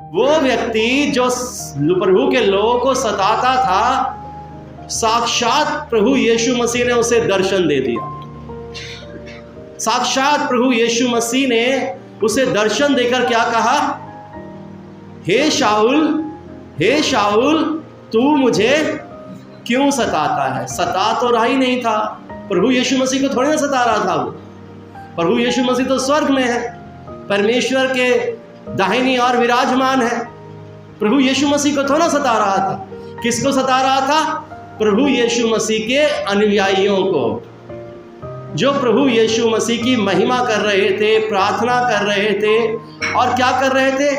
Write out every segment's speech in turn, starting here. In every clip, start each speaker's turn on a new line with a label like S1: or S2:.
S1: वो व्यक्ति जो प्रभु के लोगों को सताता था, साक्षात प्रभु यीशु मसीह ने उसे दर्शन दे दिया। साक्षात प्रभु यीशु मसीह ने उसे दर्शन देकर क्या कहा? हे शाऊल तू मुझे क्यों सताता है? सता तो रहा ही नहीं था, प्रभु यीशु मसीह को थोड़ी ना सता रहा था वो। प्रभु यीशु मसीह तो स्वर्ग में है, परमेश्वर के दाहिनी ओर विराजमान है। प्रभु यीशु मसीह को थोड़ा सता रहा था। किसको सता रहा था? प्रभु यीशु मसीह के अनुयायियों को, जो प्रभु यीशु मसीह की महिमा कर रहे थे, प्रार्थना कर रहे थे और क्या कर रहे थे?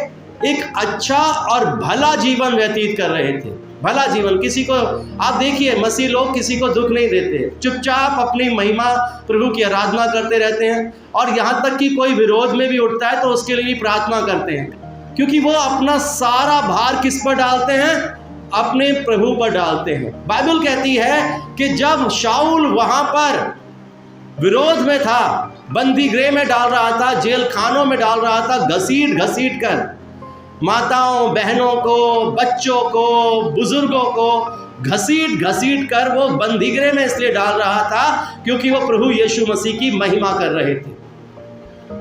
S1: एक अच्छा और भला जीवन व्यतीत कर रहे थे। भला जीवन, किसी को आप देखिए, मसीह लोग किसी को दुख नहीं देते, चुपचाप अपनी महिमा प्रभु की आराधना करते रहते हैं, और यहाँ तक कि कोई विरोध में भी उठता है तो उसके लिए भी प्रार्थना करते हैं, क्योंकि वो अपना सारा भार किस पर डालते हैं? अपने प्रभु पर डालते हैं। बाइबल कहती है कि जब शाऊल वहां पर विरोध में था, बंदी गृह में डाल रहा था, जेल खानों में डाल रहा था, घसीट घसीट कर माताओं बहनों को, बच्चों को, बुजुर्गों को घसीट घसीट कर वो बंदी गृह में इसलिए डाल रहा था क्योंकि वो प्रभु यीशु मसीह की महिमा कर रहे थे।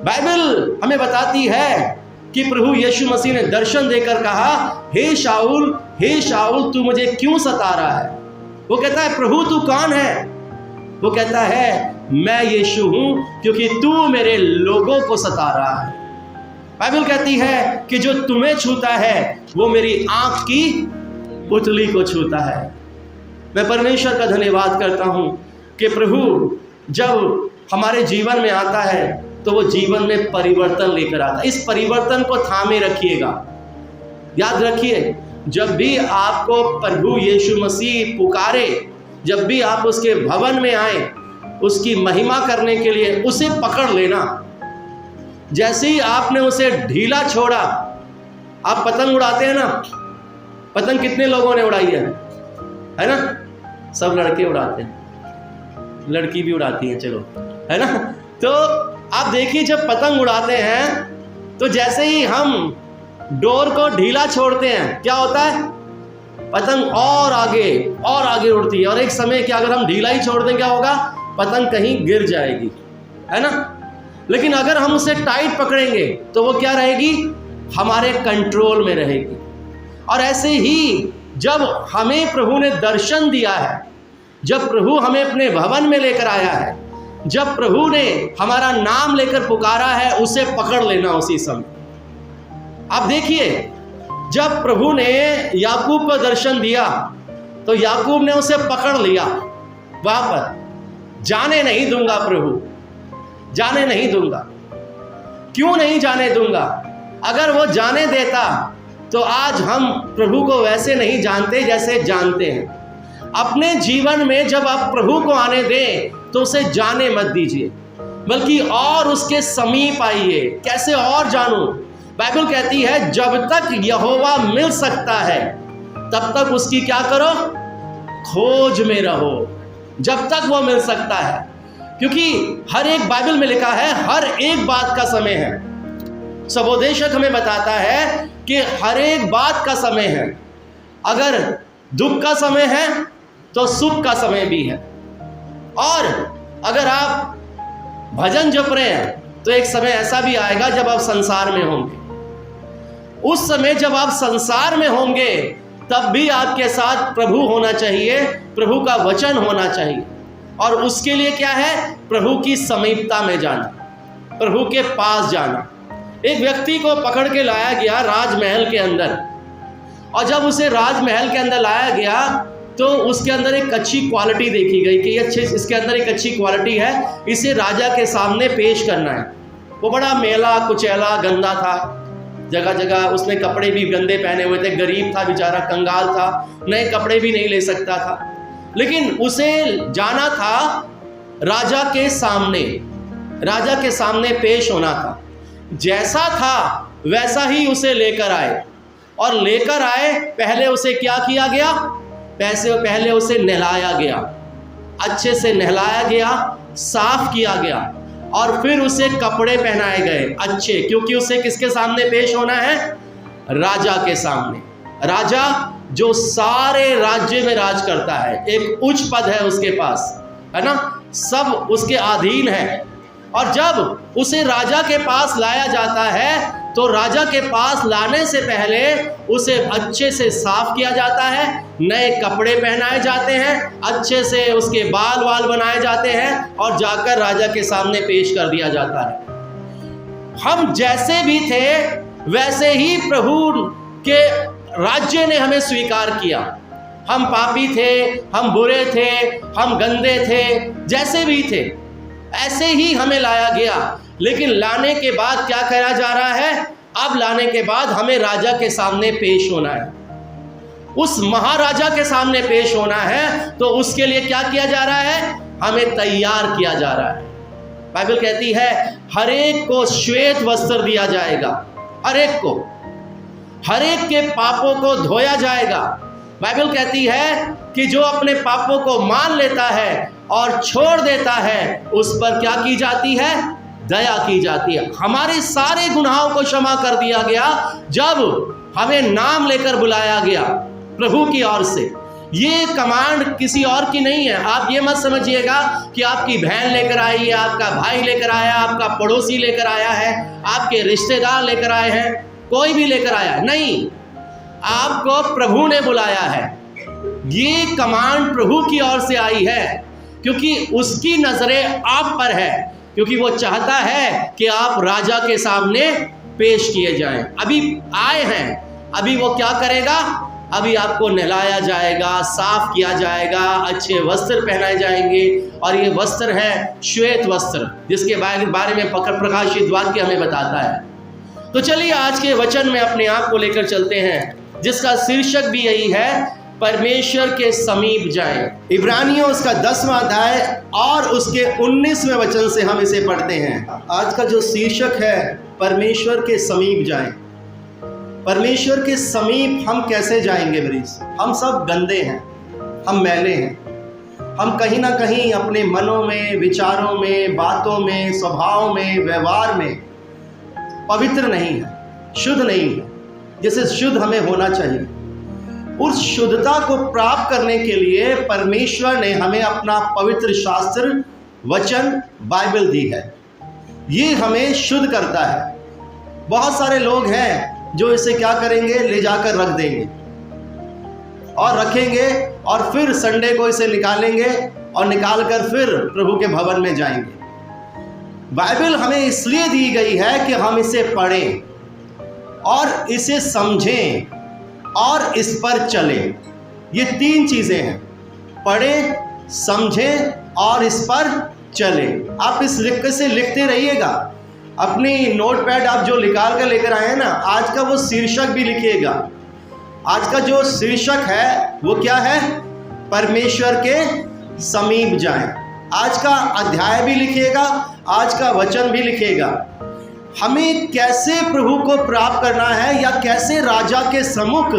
S1: बाइबल हमें बताती है कि प्रभु यीशु मसीह ने दर्शन देकर कहा, हे शाऊल तू मुझे क्यों सता रहा है? वो कहता है, प्रभु तू कौन है? वो कहता है, मैं यीशु हूं, क्योंकि तू मेरे लोगों को सता रहा है। बाइबल कहती है कि जो तुम्हें छूता है वो मेरी आंख की पुतली को छूता है। मैं परमेश्वर का धन्यवाद करता हूं कि प्रभु जब हमारे जीवन में आता है तो वो जीवन में परिवर्तन लेकर आता है। इस परिवर्तन को थामे रखिएगा। याद रखिए, जब भी आपको प्रभु यीशु मसीह पुकारे, जब भी आप उसके भवन में आए उसकी महिमा करने के लिए, उसे पकड़ लेना। जैसे ही आपने उसे ढीला छोड़ा, आप पतंग उड़ाते हैं ना, पतंग कितने लोगों ने उड़ाई है ना? सब लड़के उड़ाते हैं, लड़की भी उड़ाती हैं, चलो, है ना? तो आप देखिए, जब पतंग उड़ाते हैं तो जैसे ही हम डोर को ढीला छोड़ते हैं, क्या होता है? पतंग और आगे उड़ती है, और एक समय कि अगर हम ढीला ही छोड़ दें, क्या होगा? पतंग कहीं गिर जाएगी, है ना? लेकिन अगर हम उसे टाइट पकड़ेंगे तो वो क्या रहेगी? हमारे कंट्रोल में रहेगी। और ऐसे ही जब हमें प्रभु ने दर्शन दिया है, जब प्रभु हमें अपने भवन में लेकर आया है, जब प्रभु ने हमारा नाम लेकर पुकारा है, उसे पकड़ लेना उसी समय। आप देखिए, जब प्रभु ने याकूब को दर्शन दिया तो याकूब ने उसे पकड़ लिया वहां पर। जाने नहीं दूंगा प्रभु, जाने नहीं दूंगा। क्यों नहीं जाने दूंगा? अगर वो जाने देता तो आज हम प्रभु को वैसे नहीं जानते जैसे जानते हैं। अपने जीवन में जब आप प्रभु को आने दें तो उसे जाने मत दीजिए, बल्कि और उसके समीप आइए। कैसे और जानूं? बाइबल कहती है, जब तक यहोवा मिल सकता है तब तक उसकी क्या करो? खोज में रहो, जब तक वो मिल सकता है। क्योंकि हर एक, बाइबल में लिखा है, हर एक बात का समय है। सबोदेशक हमें बताता है कि हर एक बात का समय है। अगर दुख का समय है तो सुख का समय भी है। और अगर आप भजन जप रहे हैं तो एक समय ऐसा भी आएगा जब आप संसार में होंगे। उस समय जब आप संसार में होंगे तब भी आपके साथ प्रभु होना चाहिए, प्रभु का वचन होना चाहिए। और उसके लिए क्या है? प्रभु की समीपता में जाना, प्रभु के पास जाना। एक व्यक्ति को पकड़ के लाया गया राजमहल के अंदर, और जब उसे राजमहल के अंदर लाया गया तो उसके अंदर एक अच्छी क्वालिटी देखी गई कि इसके अंदर एक अच्छी क्वालिटी है, इसे राजा के सामने पेश करना है। वो बड़ा मेला कुचैला गंदा था, जगह जगह उसने कपड़े भी गंदे पहने हुए थे, गरीब था बेचारा, कंगाल था, नए कपड़े भी नहीं ले सकता था। लेकिन उसे जाना था राजा के सामने पेश होना था। जैसा था वैसा ही उसे लेकर आए, और लेकर आए, पहले उसे क्या किया गया? पहले उसे नहलाया गया, अच्छे से नहलाया गया, साफ किया गया, और फिर उसे कपड़े पहनाए गए अच्छे, क्योंकि उसे किसके सामने पेश होना है? राजा के सामने। राजा जो सारे राज्य में राज करता है, एक उच्च पद है उसके पास, है ना, सब उसके अधीन है। और जब उसे राजा के पास लाया जाता है तो राजा के पास लाने से पहले उसे अच्छे से साफ किया जाता है, नए कपड़े पहनाए जाते हैं, अच्छे से उसके बाल वाल बनाए जाते हैं और जाकर राजा के सामने पेश कर दिया जाता है। हम जैसे भी थे वैसे ही प्रभु के राज्य ने हमें स्वीकार किया। हम पापी थे, हम बुरे थे, हम गंदे थे, जैसे भी थे ऐसे ही हमें लाया गया। लेकिन लाने के बाद क्या करा जा रहा है? अब लाने के बाद हमें राजा के सामने पेश होना है, उस महाराजा के सामने पेश होना है। तो उसके लिए क्या किया जा रहा है? हमें तैयार किया जा रहा है। बाइबल कहती है हर एक को श्वेत वस्त्र दिया जाएगा, हर एक को, हर एक के पापों को धोया जाएगा। बाइबल कहती है कि जो अपने पापों को मान लेता है और छोड़ देता है उस पर क्या की जाती है? दया की जाती है। हमारे सारे गुनाहों को क्षमा कर दिया गया जब हमें नाम लेकर बुलाया गया प्रभु की ओर से। ये कमांड किसी और की नहीं है। आप ये मत समझिएगा कि आपकी बहन लेकर आई है, आपका भाई लेकर आया, आपका पड़ोसी लेकर आया है, आपके रिश्तेदार लेकर आए हैं, कोई भी लेकर आया है, नहीं, आपको प्रभु ने बुलाया है। ये कमांड प्रभु की ओर से आई है क्योंकि उसकी नजरें आप पर है, क्योंकि वो चाहता है कि आप राजा के सामने पेश किए जाएं। अभी आए हैं, अभी वो क्या करेगा? अभी आपको नहलाया जाएगा, साफ किया जाएगा, अच्छे वस्त्र पहनाए जाएंगे। और ये वस्त्र है श्वेत वस्त्र, जिसके बारे में प्रकाशित वाक्य हमें बताता है। तो चलिए आज के वचन में अपने आप को लेकर चलते हैं, जिसका शीर्षक भी यही है, परमेश्वर के समीप जाएं। इब्रानियों उसका 10वां अध्याय और उसके 19वें वचन से हम इसे पढ़ते हैं। आज का जो शीर्षक है, परमेश्वर के समीप जाएं। परमेश्वर के समीप हम कैसे जाएंगे ब्रीस? हम सब गंदे हैं, हम मैले हैं, हम कहीं ना कहीं अपने मनों में, विचारों में, बातों में, स्वभाव में, व्यवहार में पवित्र नहीं है, शुद्ध नहीं है, जैसे शुद्ध हमें होना चाहिए। उस शुद्धता को प्राप्त करने के लिए परमेश्वर ने हमें अपना पवित्र शास्त्र वचन बाइबल दी है। ये हमें शुद्ध करता है। बहुत सारे लोग हैं जो इसे क्या करेंगे? ले जाकर रख देंगे और रखेंगे और फिर संडे को इसे निकालेंगे और निकाल कर फिर प्रभु के भवन में जाएंगे। बाइबल हमें इसलिए दी गई है कि हम इसे पढ़ें और इसे समझें और इस पर चलें। ये 3 चीज़ें हैं, पढ़ें, समझें और इस पर चलें। आप इस से लिखते रहिएगा। अपनी नोटपैड आप जो निकाल कर लेकर आए हैं ना, आज का वो शीर्षक भी लिखिएगा। आज का जो शीर्षक है वो क्या है? परमेश्वर के समीप जाएं। आज का अध्याय भी लिखिएगा, आज का वचन भी लिखिएगा। हमें कैसे प्रभु को प्राप्त करना है या कैसे राजा के सम्मुख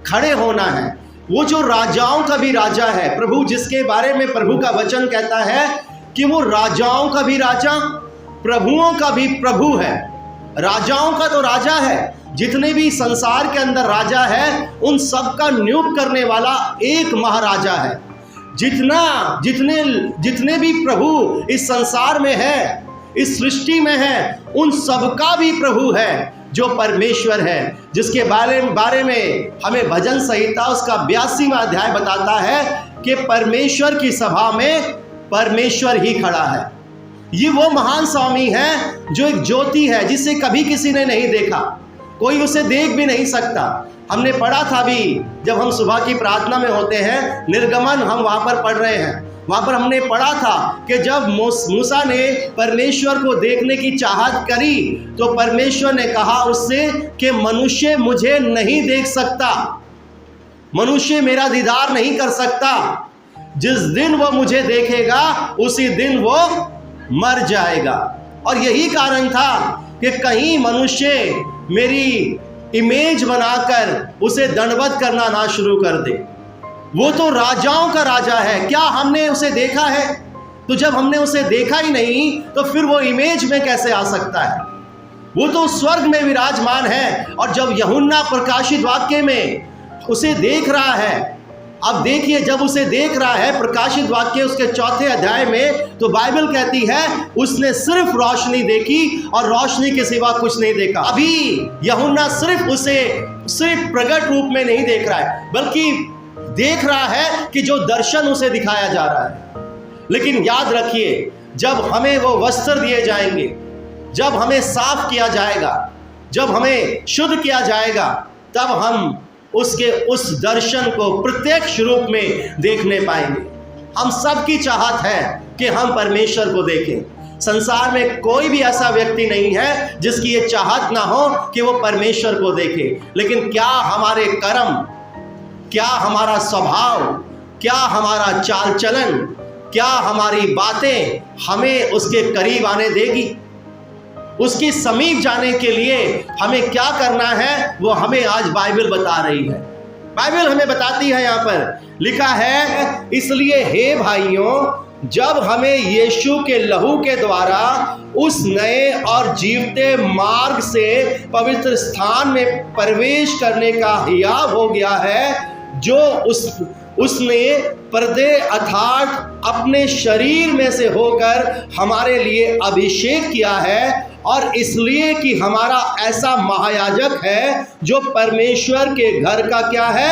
S1: खड़े होना है। वो जो राजाओं का भी राजा है प्रभु, जिसके बारे में प्रभु का वचन कहता है कि वो राजाओं का भी राजा, प्रभुओं का भी प्रभु है। राजाओं का तो राजा है, जितने भी संसार के अंदर राजा है उन सब का नियुक्त करने वाला एक महाराजा है। जितने भी प्रभु इस संसार में है, इस सृष्टि में है, उन सबका भी प्रभु है जो परमेश्वर है, जिसके बारे में हमें भजन संहिता उसका 82वां अध्याय बताता है कि परमेश्वर की सभा में परमेश्वर ही खड़ा है। ये वो महान स्वामी है जो एक ज्योति है, जिसे कभी किसी ने नहीं देखा, कोई उसे देख भी नहीं सकता। हमने पढ़ा था भी, जब हम सुबह की प्रार्थना में होते हैं, निर्गमन हम वहाँ पर पढ़ रहे हैं, वहाँ पर हमने पढ़ा था कि जब मूसा ने परमेश्वर को देखने की चाहत करी तो परमेश्वर ने कहा उससे कि मनुष्य मुझे नहीं देख सकता, मनुष्य मेरा दीदार नहीं कर सकता, जिस दिन वो मुझे देखेगा उसी दिन वो मर जाएगा। और यही कारण था कि कहीं मनुष्य मेरी इमेज बनाकर उसे दंडवत करना ना शुरू कर दे। वो तो राजाओं का राजा है, क्या हमने उसे देखा है? तो जब हमने उसे देखा ही नहीं तो फिर वो इमेज में कैसे आ सकता है? वो तो स्वर्ग में विराजमान है। और जब यूहन्ना प्रकाशित वाक्य में उसे देख रहा है, अब देखिए जब उसे देख रहा है प्रकाशित वाक्य उसके 4 अध्याय में, तो बाइबल कहती है उसने सिर्फ रोशनी देखी और रोशनी के सिवा कुछ नहीं देखा। अभी यूहन्ना सिर्फ उसे सिर्फ प्रकट रूप में नहीं देख रहा है, बल्कि देख रहा है कि जो दर्शन उसे दिखाया जा रहा है। लेकिन याद रखिए, जब हमें वो वस्त्र दिए जाएंगे, जब हमें साफ किया जाएगा, जब हमें शुद्ध किया जाएगा, तब हम उसके उस दर्शन को प्रत्यक्ष रूप में देखने पाएंगे। हम सब की चाहत है कि हम परमेश्वर को देखें। संसार में कोई भी ऐसा व्यक्ति नहीं है जिसकी ये चाहत ना हो कि वो परमेश्वर को देखे। लेकिन क्या हमारे कर्म, क्या हमारा स्वभाव, क्या हमारा चाल चलन, क्या हमारी बातें हमें उसके करीब आने देगी? उसकी समीप जाने के लिए हमें क्या करना है वो हमें आज बाइबल बता रही है। बाइबल हमें बताती है, यहाँ पर लिखा है, इसलिए हे भाइयों, जब हमें यीशु के लहू के द्वारा उस नए और जीवते मार्ग से पवित्र स्थान में प्रवेश करने का हियाव हो गया है, जो उसने पर्दे अर्थात अपने शरीर में से होकर हमारे लिए अभिषेक किया है, और इसलिए कि हमारा ऐसा महायाजक है जो परमेश्वर के घर का क्या है?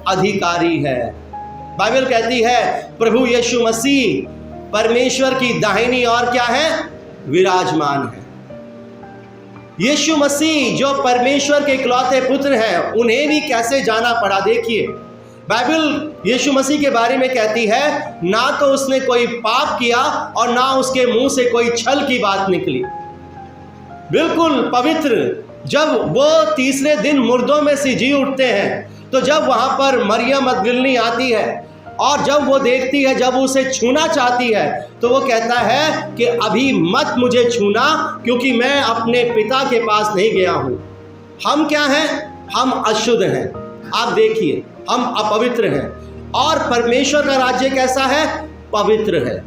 S1: अधिकारी है। बाइबल कहती है प्रभु यीशु मसीह परमेश्वर की दाहिनी ओर क्या है? विराजमान है। यीशु मसीह जो परमेश्वर के इकलौते पुत्र हैं, उन्हें भी कैसे जाना पड़ा? देखिए, बाइबल यीशु मसीह के बारे में कहती है, ना तो उसने कोई पाप किया और ना उसके मुंह से कोई छल की बात निकली। बिल्कुल पवित्र। जब वो तीसरे दिन मुर्दों में से जी उठते हैं, तो जब वहाँ पर मरियम मगदलिनी आती है और जब वो देखती है, जब उसे छूना चाहती है, तो वो कहता है कि अभी मत मुझे छूना, क्योंकि मैं अपने पिता के पास नहीं गया हूँ। हम क्या हैं? हम अशुद्ध हैं। आप देखिए, हम अपवित्र हैं। और परमेश्वर का राज्य कैसा है? पवित्र है,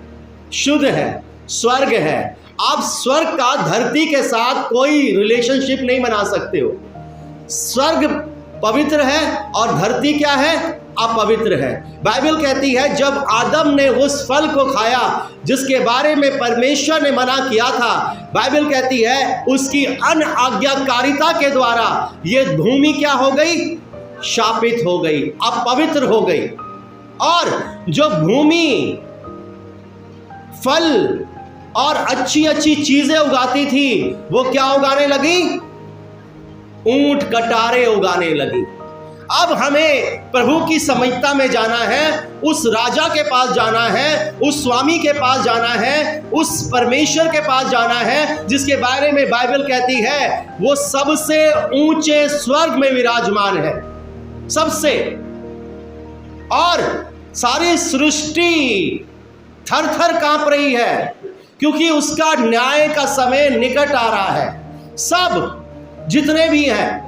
S1: शुद्ध है, स्वर्ग है। आप स्वर्ग का धरती के साथ कोई रिलेशनशिप नहीं बना सकते हो। स्वर्ग पवित्र है और धरती क्या है? अपवित्र है। बाइबल कहती है जब आदम ने उस फल को खाया जिसके बारे में परमेश्वर ने मना किया था, बाइबल कहती है उसकी अनाज्ञाकारिता के द्वारा ये भूमि क्या हो गई? शापित हो गई, अपवित्र हो गई। और जो भूमि फल और अच्छी अच्छी चीजें उगाती थी, वो क्या उगाने लगी? ऊंट कटारे उगाने लगी। अब हमें प्रभु की समझता में जाना है, उस राजा के पास जाना है, उस स्वामी के पास जाना है, उस परमेश्वर के पास जाना है जिसके बारे में बाइबल कहती है वो सबसे ऊंचे स्वर्ग में विराजमान है, सबसे। और सारी सृष्टि थर थर कांप रही है, क्योंकि उसका न्याय का समय निकट आ रहा है। सब जितने भी हैं,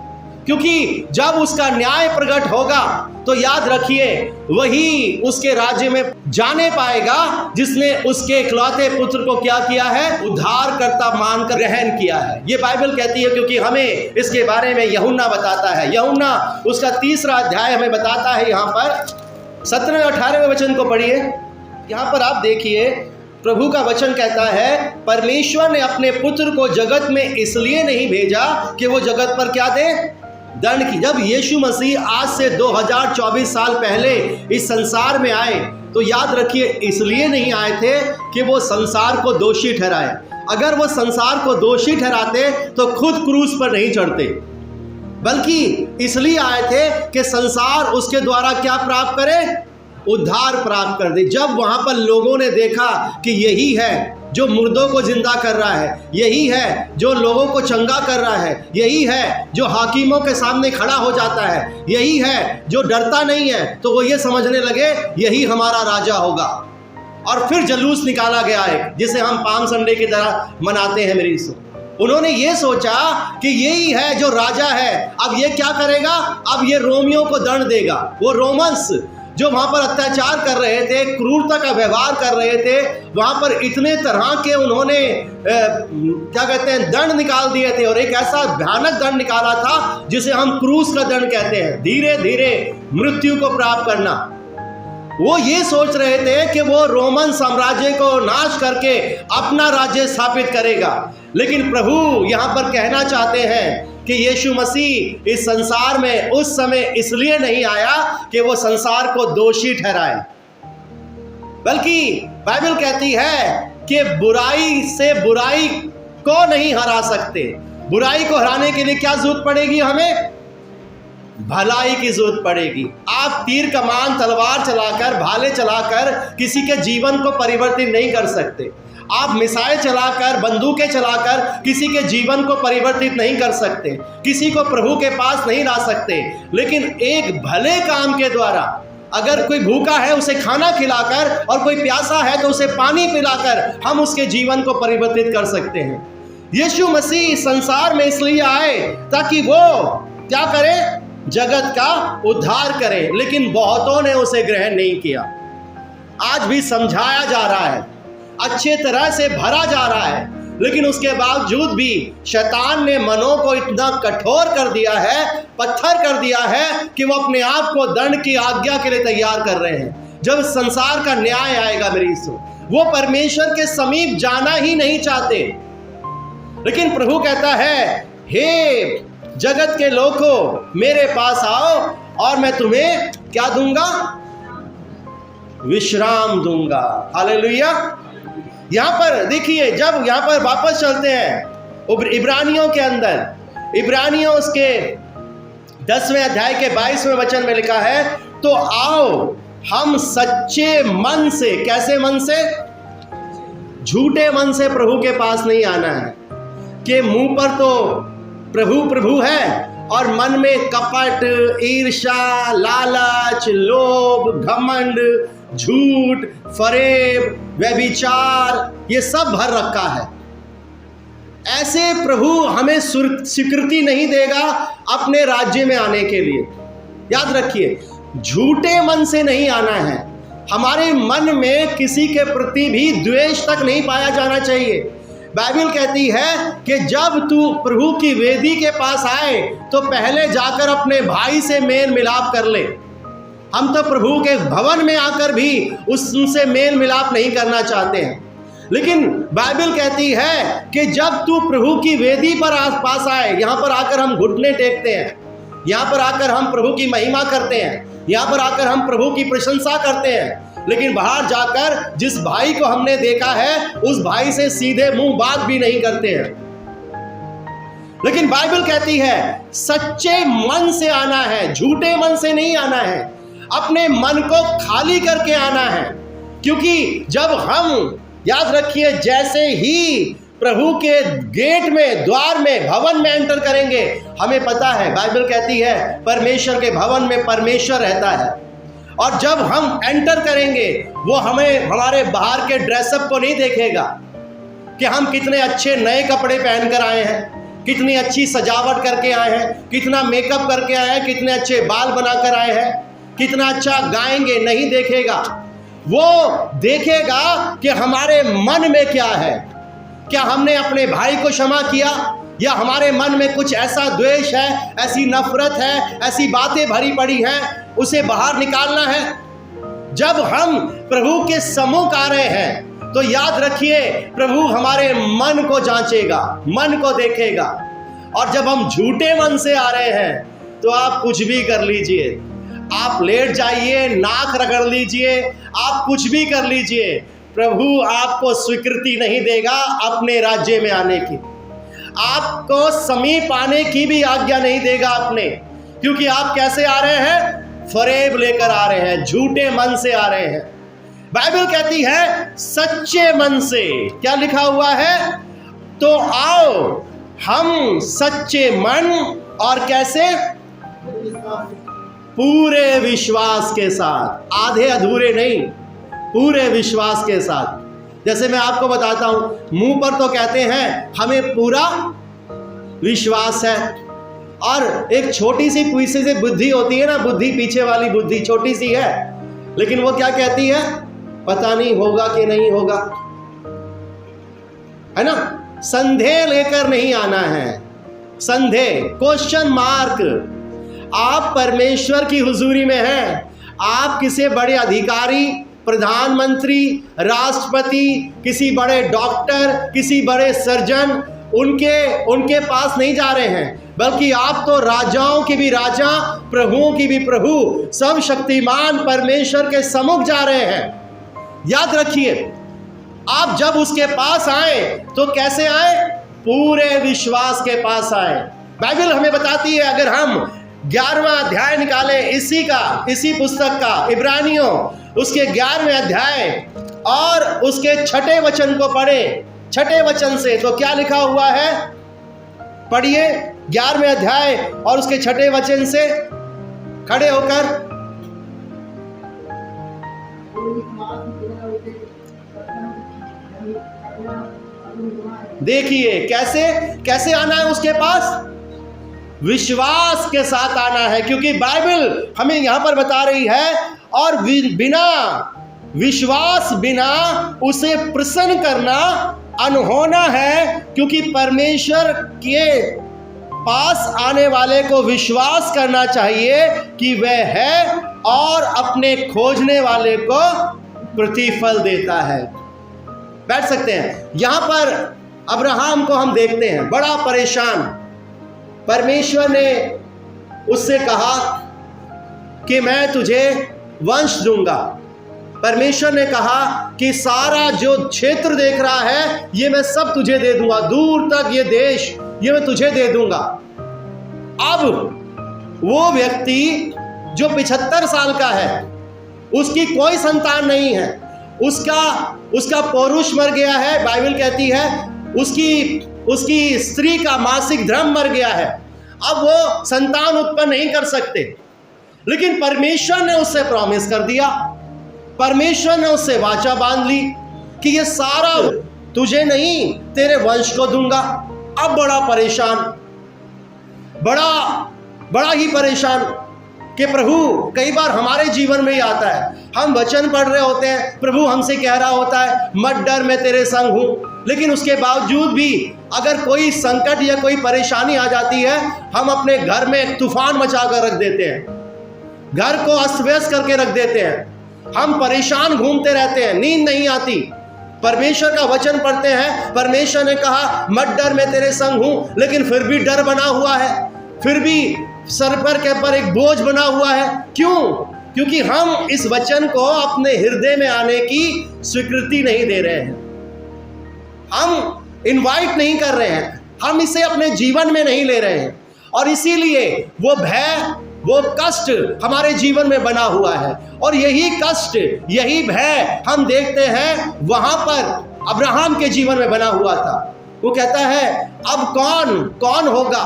S1: क्योंकि जब उसका न्याय प्रकट होगा तो याद रखिए वही उसके राज्य में जाने पाएगा जिसने उसके इकलौते पुत्र को क्या किया है? उद्धारकर्ता मानकर ग्रहण किया है। ये बाइबल कहती है, क्योंकि हमें इसके बारे में यूहन्ना बताता है। यूहन्ना उसका 3 अध्याय हमें बताता है। यहाँ पर 17 और 18वें वचन को पढ़िए। यहाँ पर आप देखिए प्रभु का वचन कहता है, परमेश्वर ने अपने पुत्र को जगत में इसलिए नहीं भेजा कि वो जगत पर क्या दे? दंड की। जब यीशु मसीह आज से 2024 साल पहले इस संसार में आए, तो याद रखिए इसलिए नहीं आए थे कि वो संसार को दोषी ठहराए। अगर वो संसार को दोषी ठहराते तो खुद क्रूस पर नहीं चढ़ते, बल्कि इसलिए आए थे कि संसार उसके द्वारा क्या प्राप्त करे? उद्धार प्राप्त कर दे। जब वहां पर लोगों ने देखा कि यही है जो मुर्दों को जिंदा कर रहा है, यही है जो लोगों को चंगा कर रहा है, यही है जो हाकिमों के सामने खड़ा हो जाता है, यही है जो डरता नहीं है, तो वो ये समझने लगे यही हमारा राजा होगा। और फिर जुलूस निकाला गया है जिसे हम पाम संडे की तरह मनाते हैं। मेरी उन्होंने ये सोचा कि यही है जो राजा है। अब ये क्या करेगा? अब ये रोमियों को दंड देगा। वो रोमन्स जो वहाँ पर अत्याचार कर रहे थे, क्रूरता का व्यवहार कर रहे थे, वहाँ पर इतने तरह के उन्होंने क्या कहते हैं दंड निकाल दिए थे, और एक ऐसा भयानक दंड निकाला था जिसे हम क्रूस का दंड कहते हैं, धीरे धीरे मृत्यु को प्राप्त करना। वो ये सोच रहे थे कि वो रोमन साम्राज्य को नाश करके अपना राज्य स्थापित करेगा, लेकिन प्रभु यहाँ पर कहना चाहते हैं कि यीशु मसीह इस संसार में उस समय इसलिए नहीं आया कि वो संसार को दोषी ठहराए, बल्कि बाइबल कहती है कि बुराई से बुराई को नहीं हरा सकते। बुराई को हराने के लिए क्या जरूरत पड़ेगी? हमें भलाई की जरूरत पड़ेगी। आप तीर कमान तलवार चलाकर, भाले चलाकर किसी के जीवन को परिवर्तित नहीं कर सकते। आप मिसाइल चलाकर, बंदूकें चलाकर किसी के जीवन को परिवर्तित नहीं कर सकते, किसी को प्रभु के पास नहीं ला सकते। लेकिन एक भले काम के द्वारा, अगर कोई भूखा है उसे खाना खिलाकर, और कोई प्यासा है तो उसे पानी पिलाकर हम उसके जीवन को परिवर्तित कर सकते हैं। यीशु मसीह संसार में इसलिए आए ताकि वो क्या करे? जगत का उद्धार करे, लेकिन बहुतों ने उसे ग्रहण नहीं किया। आज भी समझाया जा रहा है, अच्छे तरह से भरा जा रहा है, लेकिन उसके बावजूद भी शैतान ने मनों को इतना कठोर कर दिया है, पत्थर कर दिया है कि वो अपने आप को दंड की आज्ञा के लिए तैयार कर रहे हैं। जब संसार का न्याय आएगा मेरी सो, वो परमेश्वर के समीप जाना ही नहीं चाहते। लेकिन प्रभु कहता है, हे जगत के लोगों, मेरे पास आओ और मैं तुम्हें क्या दूंगा? विश्राम दूंगा। हालेलुया। यहाँ पर देखिए, जब यहाँ पर वापस चलते हैं इब्रानियों के अंदर, इब्रानियों उसके 10वें अध्याय के 22वें वचन में लिखा है, तो आओ हम सच्चे मन से, कैसे मन से? झूठे मन से प्रभु के पास नहीं आना है कि मुंह पर तो प्रभु प्रभु है और मन में कपट, ईर्ष्या, लालच, लोभ, घमंड, झूठ, फरेब, व्यभिचार, ये सब भर रखा है। ऐसे प्रभु हमें स्वीकृति नहीं देगा अपने राज्य में आने के लिए। याद रखिए, झूठे मन से नहीं आना है। हमारे मन में किसी के प्रति भी द्वेष तक नहीं पाया जाना चाहिए। बाइबल कहती है कि जब तू प्रभु की वेदी के पास आए तो पहले जाकर अपने भाई से मेल मिलाप कर ले। हम तो प्रभु के भवन में आकर भी उससे मेल मिलाप नहीं करना चाहते हैं, लेकिन बाइबल कहती है कि जब तू प्रभु की वेदी पर पास आए, यहाँ पर आकर हम घुटने टेकते हैं, यहाँ पर आकर हम प्रभु की महिमा करते हैं, यहाँ पर आकर हम प्रभु की प्रशंसा करते हैं, लेकिन बाहर जाकर जिस भाई को हमने देखा है उस भाई से सीधे मुंह बात भी नहीं करते हैं। लेकिन बाइबल कहती है सच्चे मन से आना है, झूठे मन से नहीं आना है। अपने मन को खाली करके आना है, क्योंकि जब हम, याद रखिए, जैसे ही प्रभु के गेट में, द्वार में, भवन में एंटर करेंगे, हमें पता है, बाइबल कहती है परमेश्वर के भवन में परमेश्वर रहता है। और जब हम एंटर करेंगे वो हमें हमारे बाहर के ड्रेसअप को नहीं देखेगा कि हम कितने अच्छे नए कपड़े पहन कर आए हैं, कितनी अच्छी सजावट करके आए हैं, कितना मेकअप करके आए हैं, कितने अच्छे बाल बनाकर आए हैं, कितना अच्छा गाएंगे, नहीं देखेगा। वो देखेगा कि हमारे मन में क्या है। क्या हमने अपने भाई को क्षमा किया, या हमारे मन में कुछ ऐसा द्वेष है, ऐसी नफरत है, ऐसी बातें भरी पड़ी हैं, उसे बाहर निकालना है। जब हम प्रभु के सम्मुख आ रहे हैं तो याद रखिए प्रभु हमारे मन को जांचेगा, मन को देखेगा। और जब हम झूठे मन से आ रहे हैं तो आप कुछ भी कर लीजिए, आप लेट जाइए, नाक रगड़ लीजिए, आप कुछ भी कर लीजिए, प्रभु आपको स्वीकृति नहीं देगा अपने राज्य में आने की, आपको समीप आने की भी आज्ञा नहीं देगा अपने। क्योंकि आप कैसे आ रहे हैं? फरेब लेकर आ रहे हैं, झूठे मन से आ रहे हैं। बाइबल कहती है सच्चे मन से। क्या लिखा हुआ है? तो आओ हम सच्चे मन और कैसे? पूरे विश्वास के साथ, आधे अधूरे नहीं, पूरे विश्वास के साथ। जैसे मैं आपको बताता हूं, मुंह पर तो कहते हैं हमें पूरा विश्वास है, और एक छोटी सी पीछे से बुद्धि होती है ना, बुद्धि पीछे वाली बुद्धि छोटी सी है, लेकिन वो क्या कहती है? पता नहीं होगा कि नहीं होगा, है ना? संदेह लेकर नहीं आना है, संदेह, क्वेश्चन मार्क। आप परमेश्वर की हुजूरी में हैं, आप किसी बड़े अधिकारी, प्रधानमंत्री, राष्ट्रपति, किसी बड़े डॉक्टर, किसी बड़े सर्जन, उनके पास नहीं जा रहे हैं, बल्कि आप तो राजाओं के भी राजा, प्रभुओं की भी प्रभु, सब शक्तिमान परमेश्वर के सम्मुख जा रहे हैं। याद रखिए, आप जब उसके पास आए तो कैसे आए? पूरे विश्वास के पास आए। बाइबल हमें बताती है, अगर हम 11वां अध्याय निकालें इसी पुस्तक का, इब्रानियों उसके 11वें अध्याय और उसके 6ठे वचन को पढ़ें, 6ठे वचन से, तो क्या लिखा हुआ है? पढ़िए 11वें अध्याय और उसके 6ठे वचन से, खड़े होकर। देखिए कैसे आना है उसके पास? विश्वास के साथ आना है, क्योंकि बाइबल हमें यहां पर बता रही है, और बिना विश्वास, बिना उसे प्रसन्न करना अनहोना है, क्योंकि परमेश्वर के पास आने वाले को विश्वास करना चाहिए कि वह है और अपने खोजने वाले को प्रतिफल देता है। बैठ सकते हैं। यहां पर अब्राहम को हम देखते हैं, बड़ा परेशान। परमेश्वर ने उससे कहा कि मैं तुझे वंश दूंगा। परमेश्वर ने कहा कि सारा जो क्षेत्र देख रहा है ये मैं सब तुझे दे दूंगा, दूर तक ये देश ये मैं तुझे दे दूंगा। अब वो व्यक्ति जो 75 साल का है, उसकी कोई संतान नहीं है, उसका पौरुष मर गया है। बाइबल कहती है उसकी स्त्री का मासिक धर्म मर गया है, अब वो संतान उत्पन्न नहीं कर सकते। लेकिन परमेश्वर ने उससे प्रॉमिस कर दिया, परमेश्वर ने उससे वाचा बांध ली कि ये सारा तुझे नहीं तेरे वंश को दूंगा। अब बड़ा परेशान, बड़ा ही परेशान कि प्रभु, कई बार हमारे जीवन में ही आता है, हम वचन पढ़ रहे होते हैं, प्रभु हमसे कह रहा होता है मत डर मैं तेरे संग हूं, लेकिन उसके बावजूद भी अगर कोई संकट या कोई परेशानी आ जाती है, हम अपने घर में एक तूफान मचा कर रख देते हैं, घर को अस्त व्यस्त करके रख देते हैं, हम परेशान घूमते रहते हैं, नींद नहीं आती। परमेश्वर का वचन पढ़ते हैं, परमेश्वर ने कहा मत डर मैं तेरे संग हूं, लेकिन फिर भी डर बना हुआ है, फिर भी सर पर के पर एक बोझ बना हुआ है। क्यों? क्योंकि हम इस वचन को अपने हृदय में आने की स्वीकृति नहीं दे रहे हैं, हम इनवाइट नहीं कर रहे हैं, हम इसे अपने जीवन में नहीं ले रहे हैं, और इसीलिए वो भय, वो कष्ट हमारे जीवन में बना हुआ है। और यही कष्ट, यही भय हम देखते हैं वहां पर अब्राहम के जीवन में बना हुआ था। वो कहता है अब कौन होगा,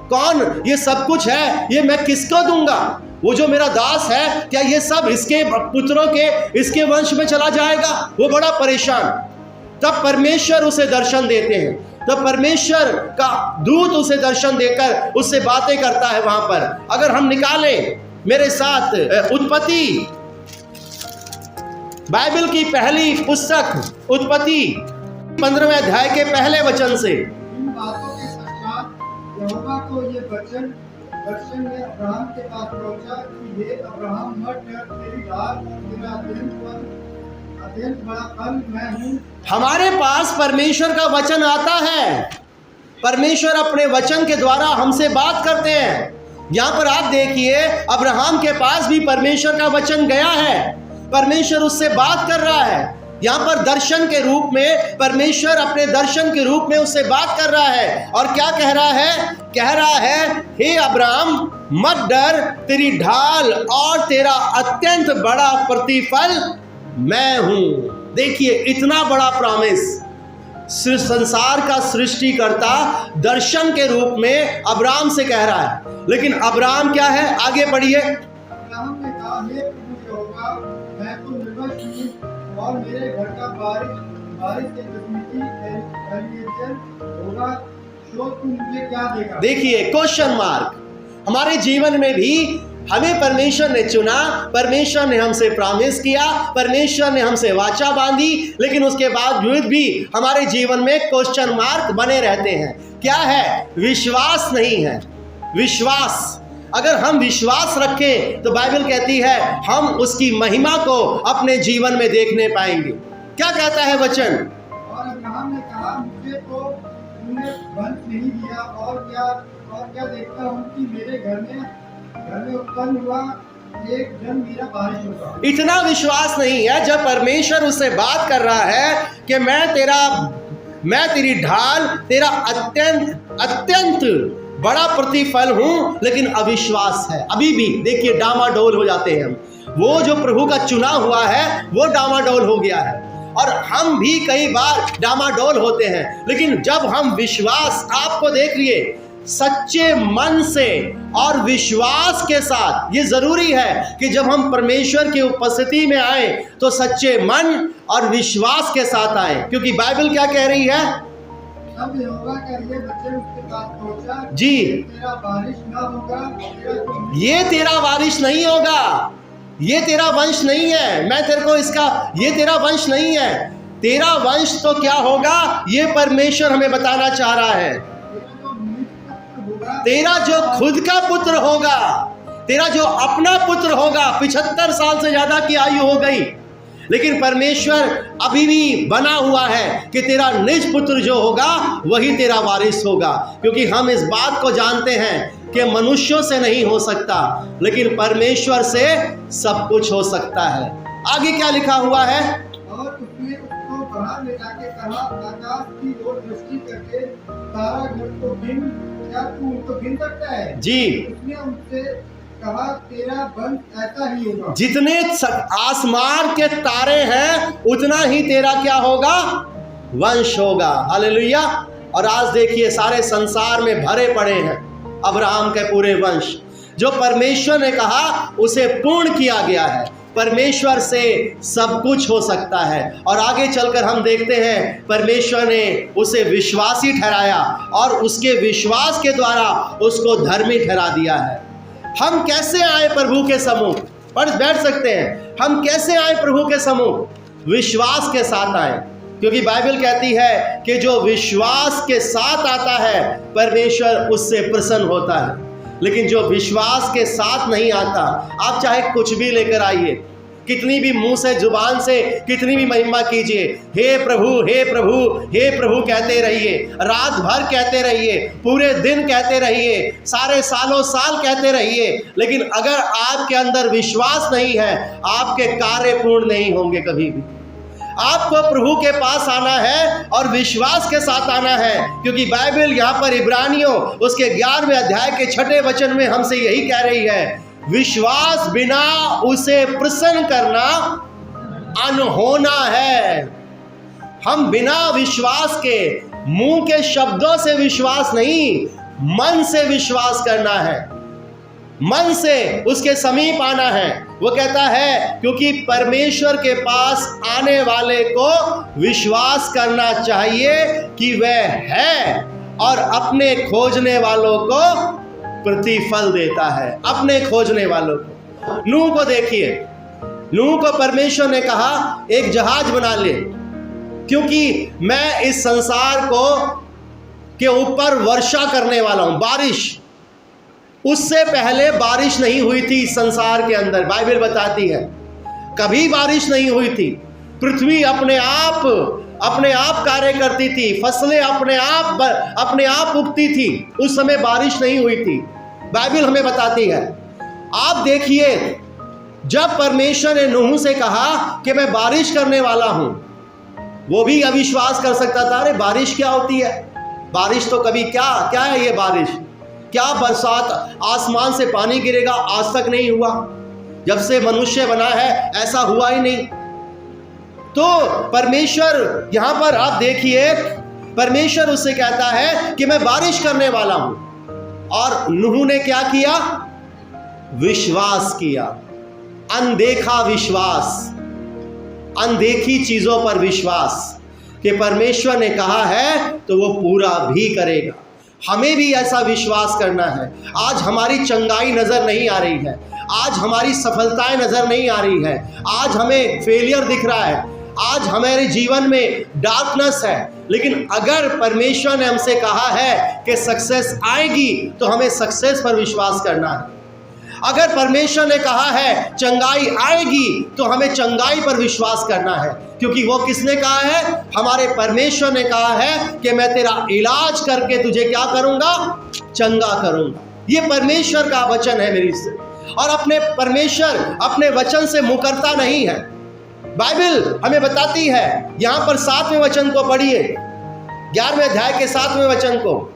S1: कौन, ये सब कुछ है ये मैं किसको दूंगा? वो जो मेरा दास है, क्या ये सब इसके पुत्रों के, इसके वंश में चला जाएगा? वो बड़ा परेशान। तब परमेश्वर उसे दर्शन देते हैं, तब परमेश्वर का दूत उसे दर्शन देकर उससे बातें करता है वहां पर। अगर हम निकालें मेरे साथ उत्पत्ति, बाइबल की पहली पुस्तक उत्पत्ति 15वें अध्याय के पहले वचन से।
S2: इन बातों के पश्चात यहोवा को ये वचन दर्शन में अब्राहम के पास पहुंचा कि हे अब्राहम मत डर, तेरी ढाल और तेरा अत्यंत बड़ा फल मैं हूँ। हमारे
S1: पास परमेश्वर का वचन आता है, परमेश्वर अपने वचन के द्वारा हमसे बात करते हैं। यहाँ पर आप देखिए अब्राहम के पास भी परमेश्वर का वचन गया है, परमेश्वर उससे बात कर रहा है। यहाँ पर दर्शन के रूप में परमेश्वर अपने दर्शन के रूप में उससे बात कर रहा है, और क्या कह रहा है? कह रहा है हे अब्राहम मत डर, तेरी ढाल और तेरा अत्यंत बड़ा प्रतिफल मैं हूं। देखिए इतना बड़ा प्रॉमिस, संसार का सृष्टिकर्ता दर्शन के रूप में अब्राहम से कह रहा है। लेकिन अब्राहम क्या है? आगे पढ़िए।
S2: अब्राहम ने कहा हे प्रभु यहोवा, मैं तो निर्वंश हूं और मेरे घर का बारिश से कश्मीरी होगा, तो तू मुझे क्या देगा?
S1: देखिए क्वेश्चन मार्क। हमारे जीवन में भी हमें परमेश्वर ने चुना, परमेश्वर ने हमसे प्रॉमिस किया, परमेश्वर ने हमसे वाचा बांधी, लेकिन उसके बावजूद भी हमारे जीवन में क्वेश्चन मार्क बने रहते हैं। क्या है? विश्वास नहीं है। विश्वास, अगर हम विश्वास रखें तो बाइबल कहती है हम उसकी महिमा को अपने जीवन में देखने पाएंगे। क्या कहता है वचन?
S2: और अब्राहम ने कहा, मुझे तो तूने वंश नहीं दिया, और क्या देखता हूँ कि मेरे घर में उत्पन्न हुआ एक जन मेरा वारिस होगा।
S1: इतना विश्वास नहीं है जब परमेश्वर उससे बात कर रहा है कि मैं तेरी ढाल, तेरा अत्यंत बड़ा प्रतिफल हूं, लेकिन अविश्वास है। अभी भी देखिए डामाडोल हो जाते हैं हम। वो जो प्रभु का चुना हुआ है वो डामाडोल हो गया है, और हम भी कई बार डामाडोल होते हैं। लेकिन जब हम विश्वास, आपको देख लिए, सच्चे मन से और विश्वास के साथ, ये जरूरी है कि जब हम परमेश्वर की उपस्थिति में आए तो सच्चे मन और विश्वास के साथ आए, क्योंकि बाइबल क्या कह रही है?
S2: तब यहोवा का ये वचन उसके पास पहुंचा,
S1: जी,
S2: तेरा वारिस ना होगा,
S1: ये तेरा वारिस नहीं होगा, ये तेरा वंश नहीं है। मैं तेरे को ये तेरा वंश नहीं है। तेरा वंश तो क्या होगा, ये परमेश्वर हमें बताना चाह रहा है। तेरा जो खुद का पुत्र होगा, तेरा जो अपना पुत्र होगा, 75 साल से ज्यादा की आयु हो गई, लेकिन परमेश्वर अभी भी बना हुआ है कि तेरा निज पुत्र जो होगा वही तेरा वारिस होगा। क्योंकि हम इस बात को जानते हैं कि मनुष्यों से नहीं हो सकता, लेकिन परमेश्वर से सब कुछ हो सकता है। आगे क्या लिखा हुआ है?
S2: और उसने उसको बाहर ले जाके कहा, आकाश की ओर दृष्टि करके तारा गण को गिन, क्या तू उनको गिन सकता है? जी। उसने उनसे कहा, तेरा वंश ऐसा ही होगा। जितने
S1: आसमान के तारे हैं उतना ही तेरा क्या होगा? वंश होगा। हालेलुया। और आज देखिए सारे संसार में भरे पड़े हैं अब्राहम के पूरे वंश। जो परमेश्वर ने कहा उसे पूर्ण किया गया है। परमेश्वर से सब कुछ हो सकता है। और आगे चलकर हम देखते हैं परमेश्वर ने उसे विश्वासी ठहराया और उसके विश्वास के द्वारा उसको धर्मी ठहरा दिया है। हम कैसे आए प्रभु के सम्मुख? बैठ सकते हैं। हम कैसे आए प्रभु के सम्मुख? विश्वास के साथ आए, क्योंकि बाइबल कहती है कि जो विश्वास के साथ आता है परमेश्वर उससे प्रसन्न होता है। लेकिन जो विश्वास के साथ नहीं आता, आप चाहे कुछ भी लेकर आइए, कितनी भी मुंह से, जुबान से कितनी भी महिमा कीजिए, हे प्रभु हे प्रभु हे प्रभु कहते रहिए, रात भर कहते रहिए, पूरे दिन कहते रहिए, सारे सालों साल कहते रहिए, लेकिन अगर आपके अंदर विश्वास नहीं है आपके कार्य पूर्ण नहीं होंगे कभी भी। आपको प्रभु के पास आना है और विश्वास के साथ आना है, क्योंकि बाइबल यहाँ पर इब्रानियों उसके 11वें अध्याय के 6ठे वचन में हमसे यही कह रही है, विश्वास बिना उसे प्रसन्न करना अनहोना है। हम बिना विश्वास के, मुंह के शब्दों से विश्वास नहीं, मन से विश्वास करना है, मन से उसके समीप आना है। वो कहता है क्योंकि परमेश्वर के पास आने वाले को विश्वास करना चाहिए कि वह है और अपने खोजने वालों को प्रतिफल देता है। अपने खोजने वालों को। नूह को देखिए, नूह को परमेश्वर ने कहा एक जहाज बना ले, क्योंकि मैं इस संसार को के ऊपर वर्षा करने वाला हूं, बारिश। उससे पहले बारिश नहीं हुई थी संसार के अंदर, बाइबल बताती है कभी बारिश नहीं हुई थी। पृथ्वी अपने आप कार्य करती थी, फसलें अपने आप उगती थी, उस समय बारिश नहीं हुई थी, बाइबल हमें बताती है। आप देखिए जब परमेश्वर ने नूह से कहा कि मैं बारिश करने वाला हूं, वो भी अविश्वास कर सकता था, अरे बारिश क्या होती है, बारिश तो कभी क्या है ये बारिश, क्या बरसात, आसमान से पानी गिरेगा, आज तक नहीं हुआ, जब से मनुष्य बना है ऐसा हुआ ही नहीं। तो परमेश्वर यहां पर आप देखिए, परमेश्वर उससे कहता है कि मैं बारिश करने वाला हूं, और नूह ने क्या किया? विश्वास किया, अनदेखा विश्वास, अनदेखी चीजों पर विश्वास कि परमेश्वर ने कहा है तो वो पूरा भी करेगा। हमें भी ऐसा विश्वास करना है। आज हमारी चंगाई नज़र नहीं आ रही है, आज हमारी सफलताएं नज़र नहीं आ रही है, आज हमें फेलियर दिख रहा है, आज हमारे जीवन में डार्कनेस है, लेकिन अगर परमेश्वर ने हमसे कहा है कि सक्सेस आएगी तो हमें सक्सेस पर विश्वास करना है। अगर परमेश्वर ने कहा है चंगाई आएगी तो हमें चंगाई पर विश्वास करना है, क्योंकि वो किसने कहा है? हमारे परमेश्वर ने कहा है कि मैं तेरा इलाज करके तुझे क्या करूंगा? चंगा करूंगा। ये परमेश्वर का वचन है मेरी से, और अपने परमेश्वर अपने वचन से मुकरता नहीं है। बाइबल हमें बताती है, यहां पर 7वें वचन को पढ़िए, 11वें अध्याय के 7वें वचन को।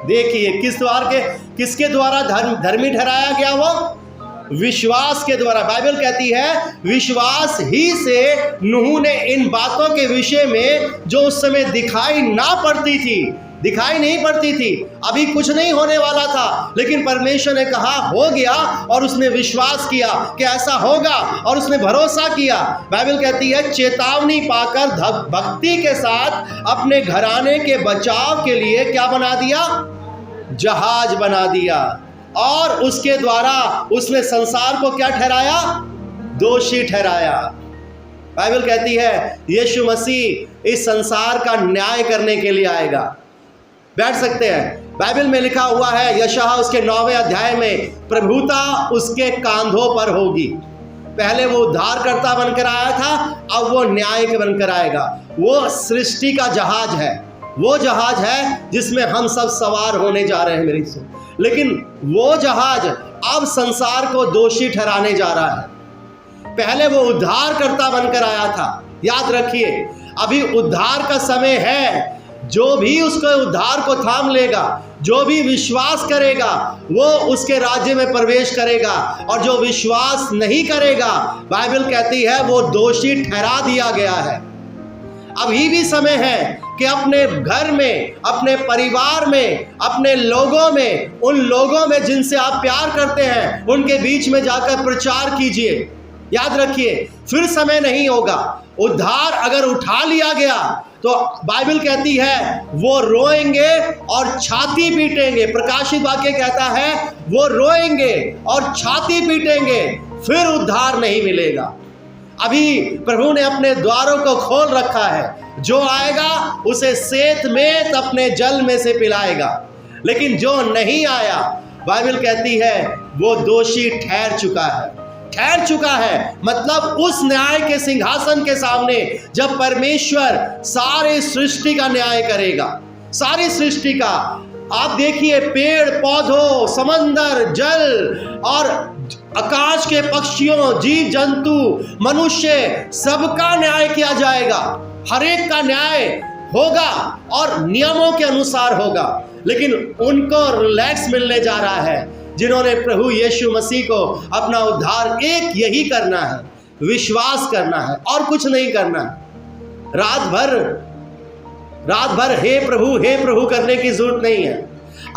S1: देखिए किसके द्वारा धर्मी ठहराया गया? वो विश्वास के द्वारा। बाइबल कहती है विश्वास ही से नूह ने इन बातों के विषय में जो उस समय दिखाई नहीं पड़ती थी, अभी कुछ नहीं होने वाला था, लेकिन परमेश्वर ने कहा हो गया और उसने विश्वास किया कि ऐसा होगा और उसने भरोसा किया। बाइबल कहती है चेतावनी पाकर भक्ति के साथ अपने घराने के बचाव के लिए क्या बना दिया? जहाज बना दिया, और उसके द्वारा उसने संसार को क्या ठहराया? दोषी ठहराया। बाइबल कहती है यीशु मसीह इस संसार का न्याय करने के लिए आएगा। बैठ सकते हैं। बाइबल में लिखा हुआ है यशायाह उसके 9वें अध्याय में, प्रभुता उसके कांधों पर होगी। पहले वो उद्धारकर्ता बनकर आया था, अब वो न्याय के बनकर आएगा। वो सृष्टि का जहाज है, वो जहाज है जिसमें हम सब सवार होने जा रहे हैं मेरी सुन। लेकिन वो जहाज अब संसार को दोषी ठहराने जा रहा है। पहले वो उद्धारकर्ता बनकर आया था। याद रखिए अभी उद्धार का समय है। जो भी उसके उद्धार को थाम लेगा, जो भी विश्वास करेगा, वो उसके राज्य में प्रवेश करेगा, और जो विश्वास नहीं करेगा, बाइबल कहती है वो दोषी ठहरा दिया गया है। अभी भी समय है कि अपने घर में, अपने परिवार में, अपने लोगों में, उन लोगों में जिनसे आप प्यार करते हैं, उनके बीच में जाकर प्रचार कीजिए। याद रखिए फिर समय नहीं होगा। उद्धार अगर उठा लिया गया तो बाइबल कहती है वो रोएंगे और छाती पीटेंगे। प्रकाशित वाक्य कहता है वो रोएंगे और छाती पीटेंगे, फिर उद्धार नहीं मिलेगा। अभी प्रभु ने अपने द्वारों को खोल रखा है, जो आएगा उसे सेत में अपने जल में से पिलाएगा, लेकिन जो नहीं आया, बाइबल कहती है वो दोषी ठहर चुका है। मतलब उस न्याय के सिंहासन के सामने जब परमेश्वर सारे सृष्टि का न्याय करेगा, सारी सृष्टि का, आप देखिए पेड़ पौधों, समंदर, जल और आकाश के पक्षियों, जीव जंतु, मनुष्य, सबका न्याय किया जाएगा। हर एक का न्याय होगा और नियमों के अनुसार होगा। लेकिन उनको रिलैक्स मिलने जा रहा है जिन्होंने प्रभु यीशु मसीह को अपना उद्धार एक यही करना है, विश्वास करना है और कुछ नहीं करना है। रात भर हे प्रभु करने की जरूरत नहीं है।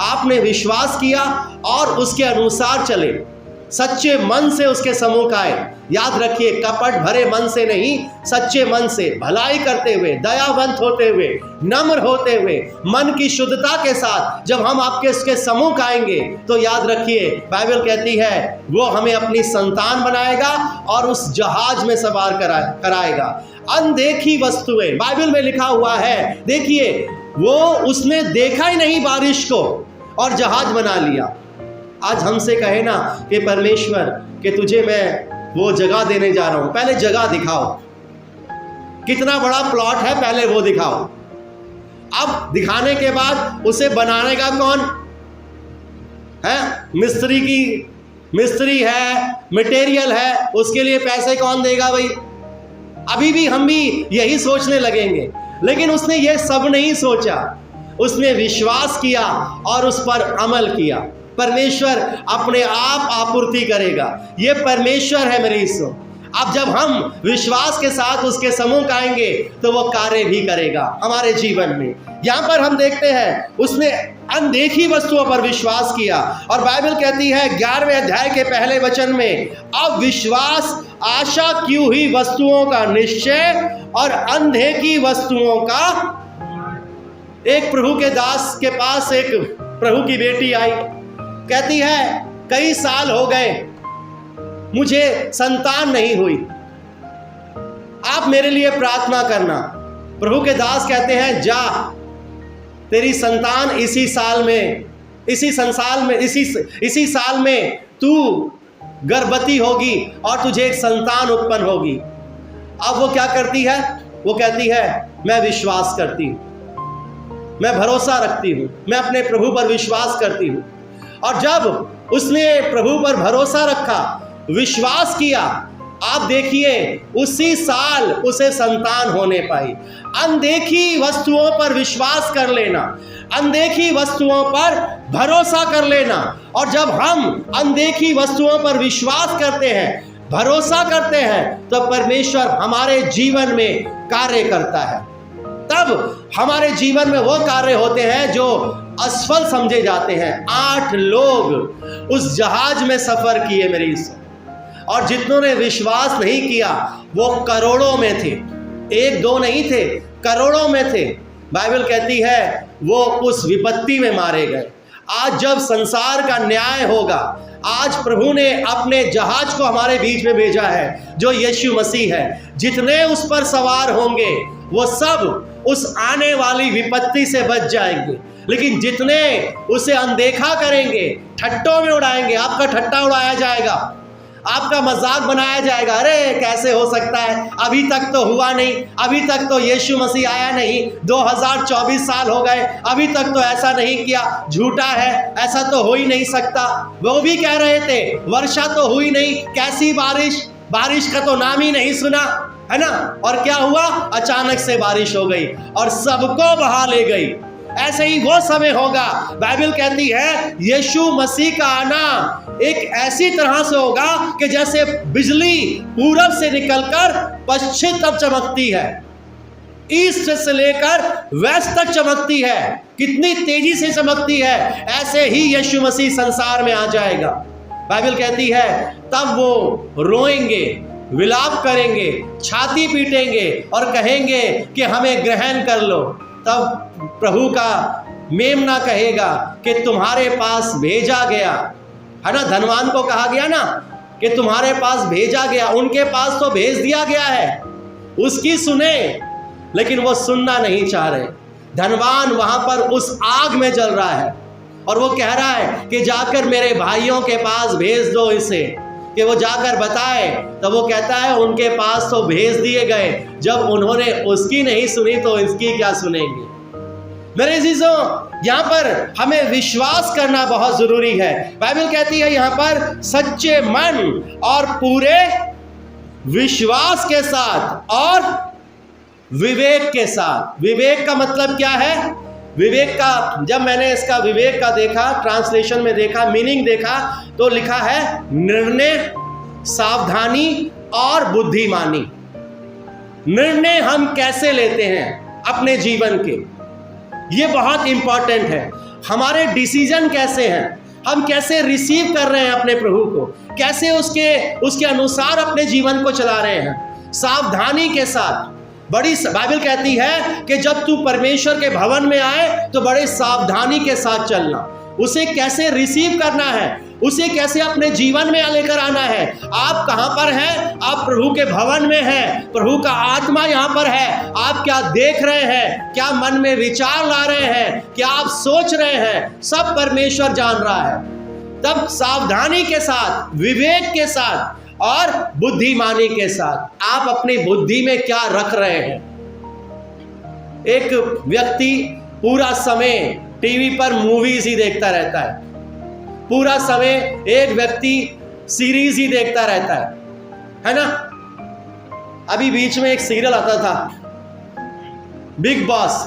S1: आपने विश्वास किया और उसके अनुसार चले, सच्चे मन से उसके सम्मुख आए। याद रखिए कपट भरे मन से नहीं, सच्चे मन से, भलाई करते हुए, दयावंत होते हुए, नम्र होते हुए, मन की शुद्धता के साथ जब हम आपके उसके सम्मुख आएंगे तो याद रखिए बाइबल कहती है वो हमें अपनी संतान बनाएगा और उस जहाज में सवार कराएगा। अनदेखी वस्तुएं, बाइबल में लिखा हुआ है, देखिए वो उसने देखा ही नहीं बारिश को और जहाज बना लिया। आज हमसे कहे ना कि परमेश्वर कि तुझे मैं वो जगह देने जा रहा हूं, पहले जगह दिखाओ, कितना बड़ा प्लॉट है पहले वो दिखाओ। अब दिखाने के बाद उसे बनाने का कौन है? मिस्त्री है, मटेरियल है, उसके लिए पैसे कौन देगा भाई? अभी भी हम भी यही सोचने लगेंगे, लेकिन उसने ये सब नहीं सोचा, उसने विश्वास किया और उस पर अमल किया। परमेश्वर अपने आप आपूर्ति करेगा। ये परमेश्वर है मेरे ईश्वर। अब जब हम विश्वास के साथ उसके सम्मुख आएंगे तो वो कार्य भी करेगा हमारे जीवन में। यहाँ पर हम देखते हैं उसने अनदेखी वस्तुओं पर विश्वास किया, और बाइबल कहती है 11वें अध्याय के पहले वचन में, अब विश्वास आशा की हुई वस्तुओं का निश्चय और अनदेखी वस्तुओं का। एक प्रभु के दास के पास एक प्रभु की बेटी आई, कहती है कई साल हो गए मुझे संतान नहीं हुई, आप मेरे लिए प्रार्थना करना। प्रभु के दास कहते हैं जा, तेरी संतान इसी साल में तू गर्भवती होगी और तुझे एक संतान उत्पन्न होगी। अब वो क्या करती है? वो कहती है मैं विश्वास करती हूँ, मैं भरोसा रखती हूँ, मैं अपने प्रभु पर विश्वास करती हूँ। और जब उसने प्रभु पर भरोसा रखा, विश्वास किया, आप देखिए उसी साल उसे संतान होने पाई। अनदेखी वस्तुओं पर विश्वास कर लेना, अनदेखी वस्तुओं पर भरोसा कर लेना। और जब हम अनदेखी वस्तुओं पर विश्वास करते हैं, भरोसा करते हैं, तो परमेश्वर हमारे जीवन में कार्य करता है। तब हमारे जीवन में वो कार्य होते हैं जो असफल समझे जाते हैं। 8 लोग उस जहाज में सफर किए मेरे ईश्वर, और जितनों ने विश्वास नहीं किया वो करोड़ों में थे, 1-2 नहीं थे, करोड़ों में थे। बाइबल कहती है वो उस विपत्ति में मारे गए। आज जब संसार का न्याय होगा, आज प्रभु ने अपने जहाज को हमारे बीच में भेजा है जो यीशु मसीह है। जितने उस पर सवार होंगे वो सब उस आने वाली विपत्ति से बच जाएंगे, लेकिन जितने उसे अनदेखा करेंगे, ठट्टों में उड़ाएंगे, आपका ठट्टा उड़ाया जाएगा, आपका मजाक बनाया जाएगा। अरे कैसे हो सकता है, अभी तक तो हुआ नहीं, अभी तक तो यीशु मसीह आया नहीं, 2024 साल हो गए, अभी तक तो ऐसा नहीं किया, झूठा है, ऐसा तो हो ही नहीं सकता। वो भी कह रहे थे वर्षा तो हुई नहीं, कैसी बारिश का तो नाम ही नहीं सुना, है ना। और क्या हुआ? अचानक से बारिश हो गई और सबको बहा ले गई। ऐसे ही वो समय होगा। बाइबल कहती है यीशु मसीह का आना एक ऐसी तरह से होगा कि जैसे बिजली पूरब से निकलकर पश्चिम तक चमकती है, ईस्ट से लेकर वेस्ट तक चमकती है, कितनी तेजी से चमकती है, ऐसे ही यीशु मसीह संसार में आ जाएगा। बाइबल कहती है तब वो रोएंगे, विलाप करेंगे, छाती पीटेंगे और कहेंगे कि हमें ग्रहण कर लो। तब प्रभु का मेमना कहेगा कि तुम्हारे पास भेजा गया, है ना। धनवान को कहा गया ना कि तुम्हारे पास भेजा गया, उनके पास तो भेज दिया गया है, उसकी सुने, लेकिन वो सुनना नहीं चाह रहे। धनवान वहां पर उस आग में जल रहा है और वो कह रहा है कि जाकर मेरे भाइयों के पास भेज दो इसे, कि वो जाकर बताए। तो वो कहता है उनके पास तो भेज दिए गए, जब उन्होंने उसकी नहीं सुनी तो इसकी क्या सुनेंगे। मेरे अजीजों, यहाँ पर हमें विश्वास करना बहुत जरूरी है। बाइबल कहती है यहाँ पर सच्चे मन और पूरे विश्वास के साथ और विवेक के साथ। विवेक का मतलब क्या है? विवेक का, जब मैंने इसका विवेक का देखा, ट्रांसलेशन में देखा, मीनिंग देखा, तो लिखा है निर्णय, सावधानी और बुद्धिमानी। निर्णय हम कैसे लेते हैं अपने जीवन के, ये बहुत इंपॉर्टेंट है। हमारे डिसीजन कैसे हैं, हम कैसे रिसीव कर रहे हैं अपने प्रभु को, कैसे उसके अनुसार अपने जीवन को चला रहे हैं, सावधानी के साथ। बाइबल कहती है कि जब तू परमेश्वर के भवन में आए तो बड़े सावधानी के साथ चलना। उसे कैसे रिसीव करना है, उसे कैसे अपने जीवन में लेकर आना है। आप कहां पर हैं? आप प्रभु के भवन में हैं, प्रभु का आत्मा यहां पर है। आप क्या देख रहे हैं, क्या मन में विचार ला रहे हैं, क्या आप सोच रहे हैं, सब परमेश्वर जान रहा है। तब सावधानी के साथ, विवेक के साथ और बुद्धिमानी के साथ आप अपनी बुद्धि में क्या रख रहे हैं। एक व्यक्ति पूरा समय टीवी पर मूवीज ही देखता रहता है, पूरा समय एक व्यक्ति सीरीज ही देखता रहता है ना। अभी बीच में एक सीरियल आता था बिग बॉस,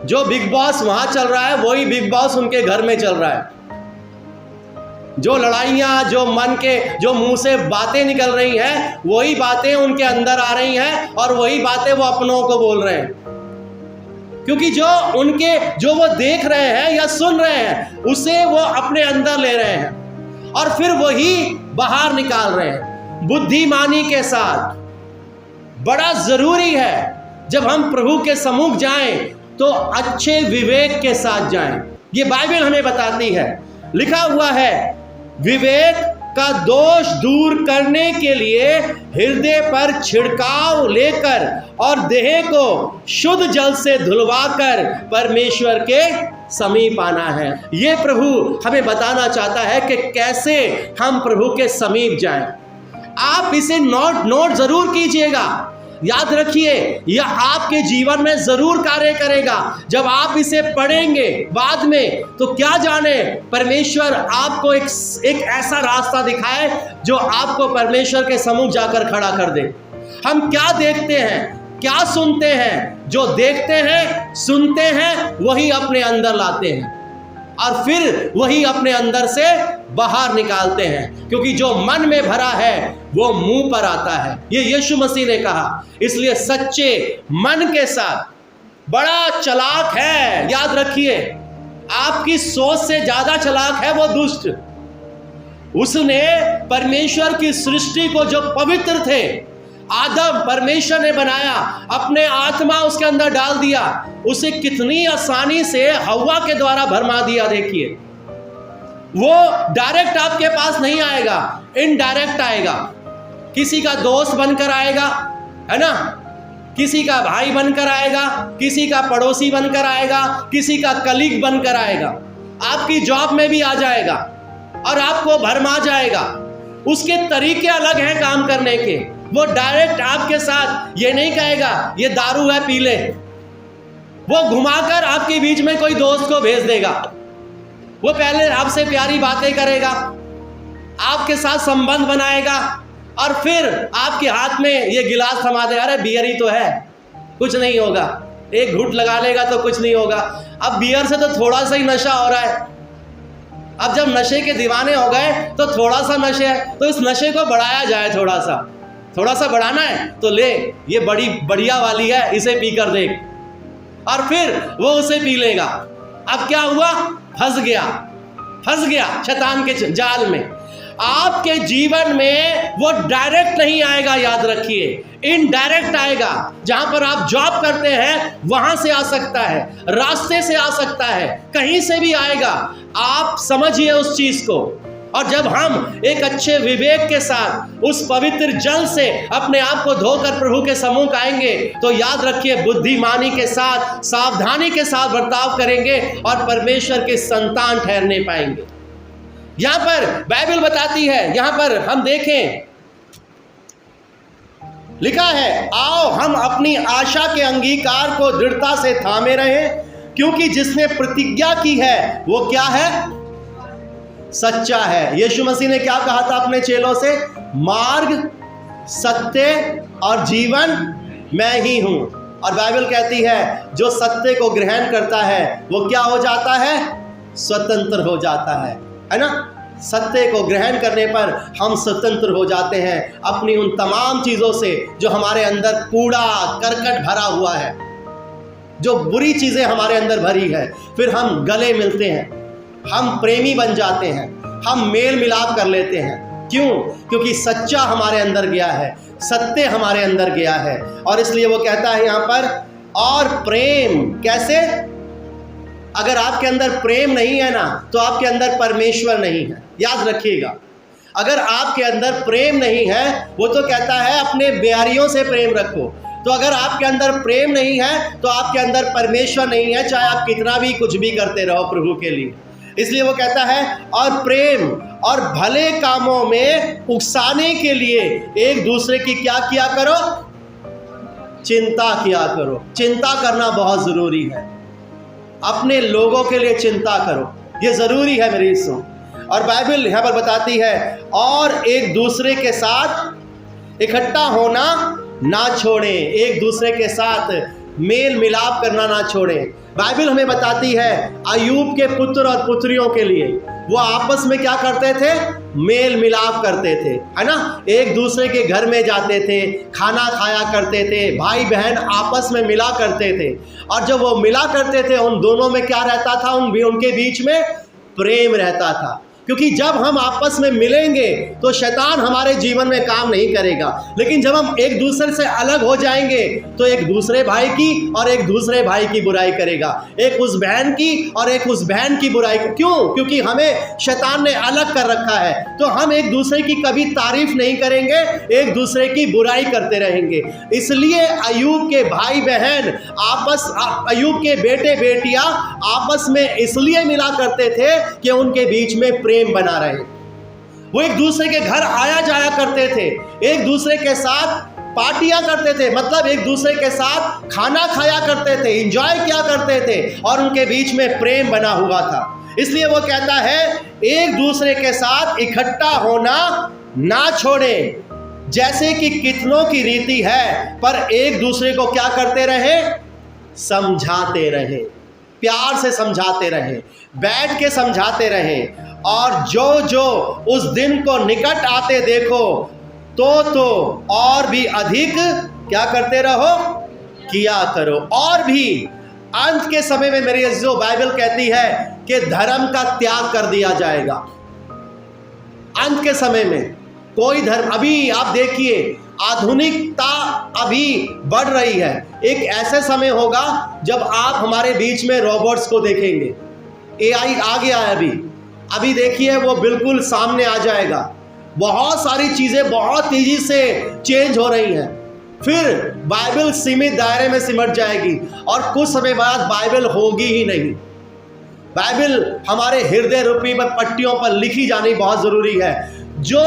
S1: जो बिग बॉस वहां चल रहा है वही बिग बॉस उनके घर में चल रहा है। जो लड़ाइयाँ, जो मन के, जो मुंह से बातें निकल रही हैं, वही बातें उनके अंदर आ रही हैं और वही बातें वो अपनों को बोल रहे हैं। क्योंकि जो वो देख रहे हैं या सुन रहे हैं, उसे वो अपने अंदर ले रहे हैं और फिर वही बाहर निकाल रहे हैं बुद्धिमानी के साथ। बड़ा जरूरी है जब हम प्रभु के सम्मुख जाएं तो अच्छे विवेक के साथ जाएं। ये बाइबल हमें बताती है, लिखा हुआ है, विवेक का दोष दूर करने के लिए हृदय पर छिड़काव लेकर और देह को शुद्ध जल से धुलवाकर परमेश्वर के समीप आना है। ये प्रभु हमें बताना चाहता है कि कैसे हम प्रभु के समीप जाएं। आप इसे नोट जरूर कीजिएगा, याद रखिए, यह आपके जीवन में जरूर कार्य करेगा। जब आप इसे पढ़ेंगे बाद में, तो क्या जाने परमेश्वर आपको एक ऐसा रास्ता दिखाए जो आपको परमेश्वर के सम्मुख जाकर खड़ा कर दे। हम क्या देखते हैं, क्या सुनते हैं? जो देखते हैं, सुनते हैं, वही अपने अंदर लाते हैं और फिर वही अपने अंदर से बाहर निकालते हैं, क्योंकि जो मन में भरा है वो मुंह पर आता है। ये यीशु मसीह ने कहा। इसलिए सच्चे मन के साथ, बड़ा चालाक है, याद रखिए, आपकी सोच से ज्यादा चालाक है वो दुष्ट। उसने परमेश्वर की सृष्टि को, जो पवित्र थे, आदम परमेश्वर ने बनाया, अपने आत्मा उसके अंदर डाल दिया, उसे कितनी आसानी से हव्वा के द्वारा भरमा दिया। देखिए, वो डायरेक्ट आपके पास नहीं आएगा, इनडायरेक्ट आएगा। किसी का दोस्त बनकर आएगा, है ना, किसी का भाई बनकर आएगा, किसी का पड़ोसी बनकर आएगा, किसी का कलीग बनकर आएगा, आपकी जॉब में भी आ जाएगा और आपको भरमा जाएगा। उसके तरीके अलग हैं काम करने के। वो डायरेक्ट आपके साथ ये नहीं कहेगा ये दारू है पी ले, वो घुमाकर आपके बीच में कोई दोस्त को भेज देगा। वो पहले आपसे प्यारी बातें करेगा, आपके साथ संबंध बनाएगा और फिर आपके हाथ में ये गिलास थमा दे, अरे बियर ही तो है, कुछ नहीं होगा, एक घुट लगा लेगा तो कुछ नहीं होगा। अब बियर से तो थोड़ा सा ही नशा हो रहा है। अब जब नशे के दीवाने हो गए तो थोड़ा सा नशे है, तो इस नशे को बढ़ाया जाए, थोड़ा सा बढ़ाना है तो ले, ये बड़ी बढ़िया वाली है, इसे पी कर देख, और फिर वो उसे पी लेगा। अब क्या हुआ? फंस गया शैतान के जाल में। आपके जीवन में वो डायरेक्ट नहीं आएगा, याद रखिए, इनडायरेक्ट आएगा। जहां पर आप जॉब करते हैं वहां से आ सकता है, रास्ते से आ सकता है, कहीं से भी आएगा। आप समझिए उस चीज को। और जब हम एक अच्छे विवेक के साथ उस पवित्र जल से अपने आप को धोकर प्रभु के सम्मुख आएंगे, तो याद रखिए, बुद्धिमानी के साथ, सावधानी के साथ बर्ताव करेंगे और परमेश्वर के संतान ठहरने पाएंगे। यहां पर बाइबल बताती है, यहां पर हम देखें, लिखा है, आओ हम अपनी आशा के अंगीकार को दृढ़ता से थामे रहें, क्योंकि जिसने प्रतिज्ञा की है वो क्या है? सच्चा है। यीशु मसीह ने क्या कहा था अपने चेलों से? मार्ग, सत्य और जीवन मैं ही हूं। और बाइबल कहती है जो सत्य को ग्रहण करता है वो क्या हो जाता है? स्वतंत्र हो जाता है ना। सत्य को ग्रहण करने पर हम स्वतंत्र हो जाते हैं अपनी उन तमाम चीज़ों से जो हमारे अंदर कूड़ा करकट भरा हुआ है, जो बुरी चीज़ें हमारे अंदर भरी है। फिर हम गले मिलते हैं, हम प्रेमी बन जाते हैं, हम मेल मिलाप कर लेते हैं। क्यों? क्योंकि सच्चा हमारे अंदर गया है, सत्य हमारे अंदर गया है। और इसलिए वो कहता है यहाँ पर, और प्रेम कैसे? अगर आपके अंदर प्रेम नहीं है ना, तो आपके अंदर परमेश्वर नहीं है, याद रखिएगा। अगर आपके अंदर प्रेम नहीं है, वो तो कहता है अपने ब्यारियों से प्रेम रखो। तो अगर आपके अंदर प्रेम नहीं है तो आपके अंदर परमेश्वर नहीं है, चाहे आप कितना भी कुछ भी करते रहो प्रभु के लिए। इसलिए वो कहता है, और प्रेम और भले कामों में उकसाने के लिए एक दूसरे की क्या किया करो? चिंता किया करो। चिंता करना बहुत ज़रूरी है। अपने लोगों के लिए चिंता करो, ये ज़रूरी है मेरी सुन। और बाइबल यहाँ पर बताती है, और एक दूसरे के साथ इकट्ठा होना ना छोड़ें। एक दूसरे के साथ मेल मिलाप करना ना छोड़ें। बाइबल हमें बताती है अय्यूब के पुत्र और पुत्रियों के लिए वो आपस में क्या करते थे? मेल मिलाप करते थे, है ना। एक दूसरे के घर में जाते थे, खाना खाया करते थे, भाई बहन आपस में मिला करते थे। और जब वो मिला करते थे उन दोनों में क्या रहता था? उनके बीच में प्रेम रहता था। क्योंकि जब हम आपस में मिलेंगे तो शैतान हमारे जीवन में काम नहीं करेगा। लेकिन जब हम एक दूसरे से अलग हो जाएंगे तो एक दूसरे भाई की और एक दूसरे भाई की बुराई करेगा, एक उस बहन की और एक उस बहन की बुराई। क्यों? क्योंकि हमें शैतान ने अलग कर रखा है। तो हम एक दूसरे की कभी तारीफ नहीं करेंगे, एक दूसरे की बुराई करते रहेंगे। इसलिए अय्यूब के भाई बहन अय्यूब के बेटे बेटियां आपस में इसलिए मिला करते थे कि उनके बीच में प्रेम बना रहे। वो एक दूसरे के घर आया जाया करते थे, एक दूसरे के साथ पार्टियां करते थे, मतलब एक दूसरे के साथ खाना खाया करते थे, एंजॉय किया करते थे और उनके बीच में प्रेम बना हुआ था। इसलिए वो कहता है एक दूसरे के साथ इकट्ठा होना ना छोड़ें, जैसे कि कितनों की रीति है, पर एक दूसरे को क्या करते रहे? समझाते रहे, प्यार से समझाते रहे, बैठ के समझाते रहे। और जो उस दिन को निकट आते देखो तो और भी अधिक क्या करते रहो? किया करो। और भी अंत के समय में मेरी अजीजों बाइबल कहती है कि धर्म का त्याग कर दिया जाएगा। अंत के समय में कोई धर्म, अभी आप देखिए आधुनिकता अभी बढ़ रही है। एक ऐसे समय होगा जब आप हमारे बीच में रोबोट्स को देखेंगे। AI आ गया है अभी देखिए वो बिल्कुल सामने आ जाएगा। बहुत सारी चीज़ें बहुत तेज़ी से चेंज हो रही हैं। फिर बाइबल सीमित दायरे में सिमट जाएगी और कुछ समय बाद बाइबल होगी ही नहीं। बाइबल हमारे हृदय रूपी पट्टियों पर लिखी जानी बहुत ज़रूरी है। जो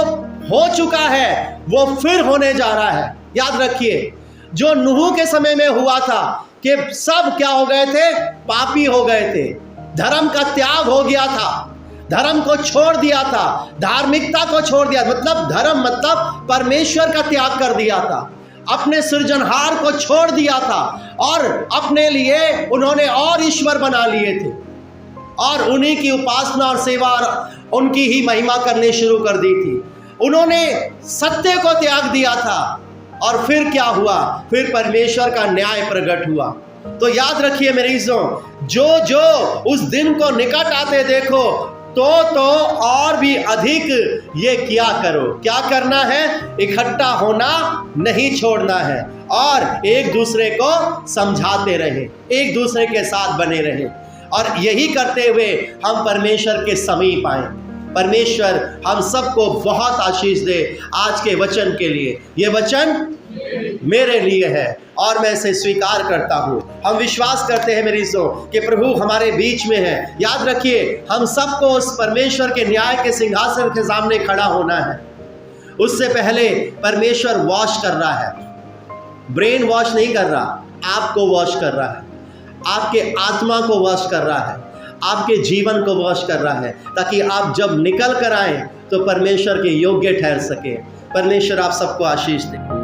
S1: हो चुका है वो फिर होने जा रहा है। याद रखिए जो नूह के समय में हुआ था कि सब क्या हो गए थे? पापी हो गए थे, धर्म का त्याग हो गया था, धर्म को छोड़ दिया था, धार्मिकता को छोड़ दिया। मतलब धर्म मतलब परमेश्वर का त्याग कर दिया था, अपने सृजनहार को छोड़ दिया था और अपने लिए उन्होंने और ईश्वर बना लिए थे और उन्हीं की उपासना और सेवा और उनकी ही महिमा करने शुरू कर दी थी। उन्होंने सत्य को त्याग दिया था और फिर क्या हुआ? फिर परमेश्वर का न्याय प्रकट हुआ। तो याद रखिए मेरे अजीजों, जो उस दिन को निकट आते देखो तो और भी अधिक ये किया करो। क्या करना है? इकट्ठा होना नहीं छोड़ना है और एक दूसरे को समझाते रहे, एक दूसरे के साथ बने रहे। और यही करते हुए हम परमेश्वर के समीप आए। परमेश्वर हम सबको बहुत आशीष दे आज के वचन के लिए। ये वचन मेरे लिए है और मैं इसे स्वीकार करता हूँ। हम विश्वास करते हैं मेरी कि प्रभु हमारे बीच में है। याद रखिए हम सबको उस परमेश्वर के न्याय के सिंहासन के सामने खड़ा होना है। उससे पहले परमेश्वर वॉश कर रहा है, ब्रेन वॉश नहीं कर रहा, आपको वॉश कर रहा है, आपके आत्मा को वॉश कर रहा है, आपके जीवन को वॉश कर रहा है, ताकि आप जब निकल कर आए तो परमेश्वर के योग्य ठहर सके। परमेश्वर आप सबको आशीष दे।